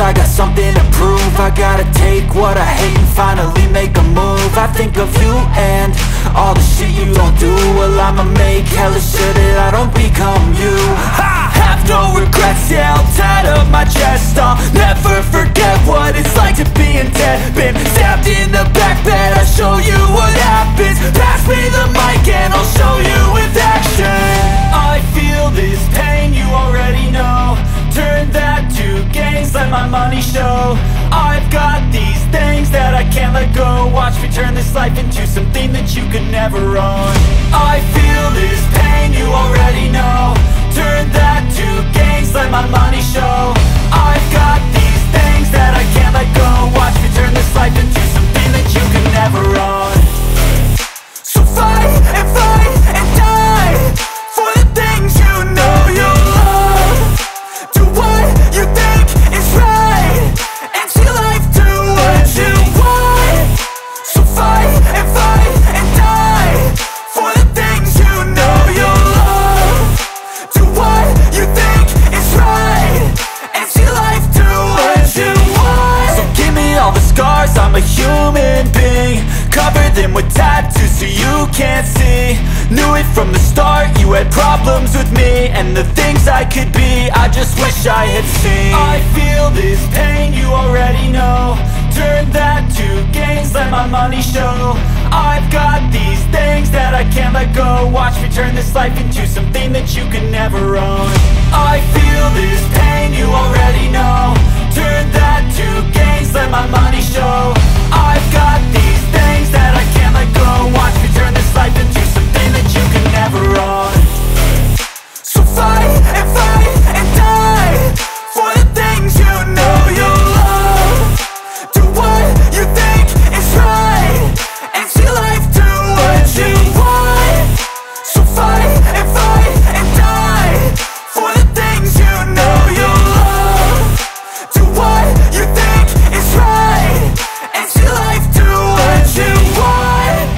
I got something to prove. I gotta take what I hate and finally make a move. I think of you and all the shit you don't do. Well, I'ma make hella sure that I don't become you. I have no regrets, yeah, I'll tie up my chest. I'll never forget what it's like to be in debt. Been stabbed in the back bed, I'll show you what happens. Pass me the mic and I'll show you with action. I feel this pain, you already know. Turn that to gains, let my money show. I've got these things that I can't let go. Watch me turn this life into something that you could never own. I feel this pain, you already know. Turn that to gains, let my money show. I've got these things that I can't let go. Watch me turn this life into something that you could never own. So fight and die for the things you know you love. Do what you think is right and see life do what you want. So fight and die for the things you know you love. Do what you think is right and see life do what you want. So give me all the scars, I'm a human being. Cover them with tattoos so you can't see. Knew it from the start, you had problems with me and the things I could be, I just wish I had seen. I feel this pain, you already know. Turn that to gains, let my money show. I've got these things that I can't let go. Watch me turn this life into something that you could never own. I feel this pain, you already know. Turn that to gains, let my money show. I've got these things that I can't let go. Watch me turn this life into something that you can never own. So fight and die for the things you know you love. Do what you think is right and see life do what you want. So fight and die for the things you know you love. Do what you think is right and see life do what you want.